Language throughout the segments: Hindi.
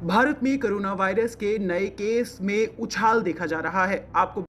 भारत में कोरोना वायरस के नए केस में उछाल देखा जा रहा है। आपको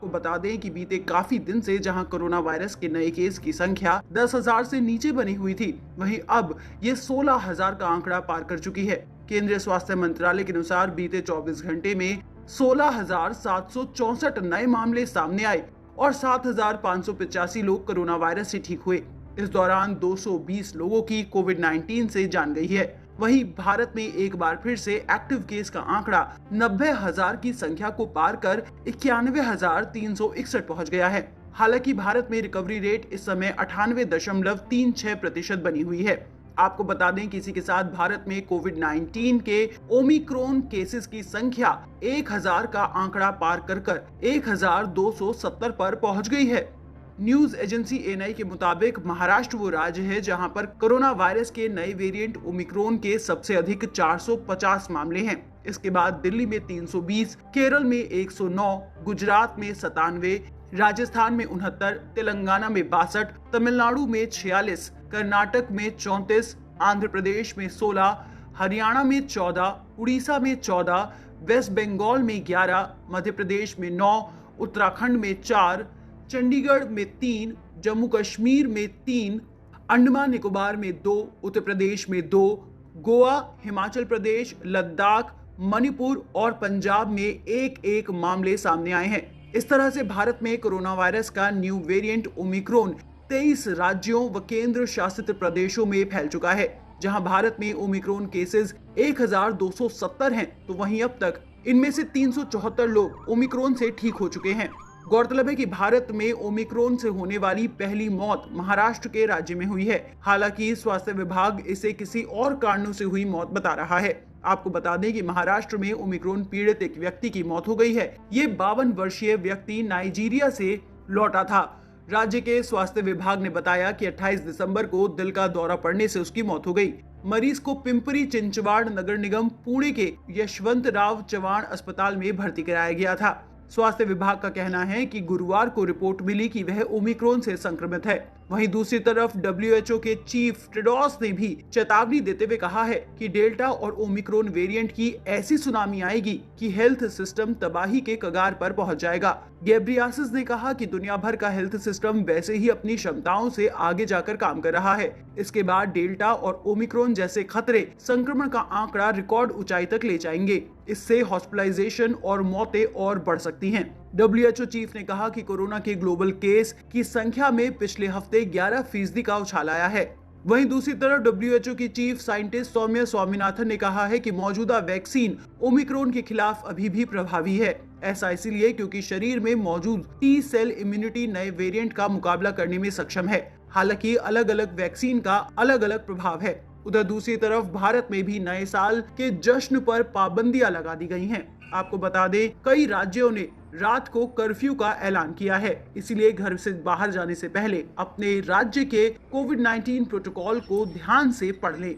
बता दें कि बीते काफी दिन से जहां कोरोना वायरस के नए केस की संख्या 10,000 से नीचे बनी हुई थी, वहीं अब ये 16,000 का आंकड़ा पार कर चुकी है। केंद्रीय स्वास्थ्य मंत्रालय के अनुसार बीते 24 घंटे में 16,764 नए मामले सामने आए और 7,585 लोग कोरोना वायरस से ठीक हुए। इस दौरान 220 लोगों की कोविड-19 से जान गई है। वहीं भारत में एक बार फिर से एक्टिव केस का आंकड़ा 90,000 की संख्या को पार कर 91,361 पहुंच गया है। हालांकि भारत में रिकवरी रेट इस समय 98.36% बनी हुई है। आपको बता दें कि इसी के साथ भारत में कोविड-19 के ओमिक्रॉन केसेस की संख्या 1,000 का आंकड़ा पार कर 1,270 पर पहुंच गई है। न्यूज एजेंसी एएनआई के मुताबिक महाराष्ट्र वो राज्य है जहां पर कोरोना वायरस के नए वेरिएंट ओमिक्रॉन के सबसे अधिक 450 मामले हैं। इसके बाद दिल्ली में 320, केरल में 109, गुजरात में 97, राजस्थान में 69, तेलंगाना में 62, तमिलनाडु में 46, कर्नाटक में 34, आंध्र प्रदेश में 16, हरियाणा में 14, उड़ीसा में 14, वेस्ट बंगाल में 11, मध्य प्रदेश में 9, उत्तराखंड में 4, चंडीगढ़ में 3, जम्मू कश्मीर में 3, अंडमान निकोबार में 2, उत्तर प्रदेश में 2, गोवा, हिमाचल प्रदेश, लद्दाख, मणिपुर और पंजाब में एक मामले सामने आए हैं। इस तरह से भारत में कोरोना वायरस का न्यू वेरिएंट ओमिक्रॉन 23 राज्यों व केंद्र शासित प्रदेशों में फैल चुका है। जहां भारत में ओमिक्रॉन केसेस 1,270 हैं, तो वहीं अब तक इनमें से 374 लोग ओमिक्रॉन से ठीक हो चुके हैं। गौरतलब है कि भारत में ओमिक्रॉन से होने वाली पहली मौत महाराष्ट्र के राज्य में हुई है। हालांकि स्वास्थ्य विभाग इसे किसी और कारणों से हुई मौत बता रहा है। आपको बता दें कि महाराष्ट्र में ओमिक्रॉन पीड़ित एक व्यक्ति की मौत हो गई है। ये 52 वर्षीय व्यक्ति नाइजीरिया से लौटा था। राज्य के स्वास्थ्य विभाग ने बताया कि 28 दिसंबर को दिल का दौरा पड़ने से उसकी मौत हो गई। मरीज को पिंपरी चिंचवाड़ नगर निगम पुणे के यशवंतराव चव्हाण अस्पताल में भर्ती कराया गया था। स्वास्थ्य विभाग का कहना है कि गुरुवार को रिपोर्ट मिली कि वह ओमिक्रॉन से संक्रमित है। वहीं दूसरी तरफ डब्ल्यूएचओ के चीफ टेड्रोस ने भी चेतावनी देते हुए कहा है कि डेल्टा और ओमिक्रॉन वेरिएंट की ऐसी सुनामी आएगी कि हेल्थ सिस्टम तबाही के कगार पर पहुंच जाएगा। गैब्रियासिस ने कहा कि दुनिया भर का हेल्थ सिस्टम वैसे ही अपनी क्षमताओं से आगे जाकर काम कर रहा है। इसके बाद डेल्टा और ओमिक्रॉन जैसे खतरे संक्रमण का आंकड़ा रिकॉर्ड ऊंचाई तक ले जाएंगे। इससे हॉस्पिटलाइजेशन और मौतें और बढ़ सकती हैं। डब्ल्यूएचओ चीफ ने कहा कि कोरोना के ग्लोबल केस की संख्या में पिछले हफ्ते 11% का उछाल आया है। वहीं दूसरी तरफ डब्ल्यूएचओ की चीफ साइंटिस्ट सौम्या स्वामीनाथन ने कहा है कि मौजूदा वैक्सीन ओमिक्रॉन के खिलाफ अभी भी प्रभावी है। ऐसा इसलिए क्योंकि शरीर में मौजूद टी सेल इम्यूनिटी नए वेरिएंट का मुकाबला करने में सक्षम है। हालांकि अलग अलग वैक्सीन का अलग अलग प्रभाव है। उधर दूसरी तरफ भारत में भी नए साल के जश्न पर पाबंदियां लगा दी गई हैं। आपको बता दें, कई राज्यों ने रात को कर्फ्यू का ऐलान किया है। इसलिए घर से बाहर जाने से पहले अपने राज्य के कोविड-19 प्रोटोकॉल को ध्यान से पढ़ लें।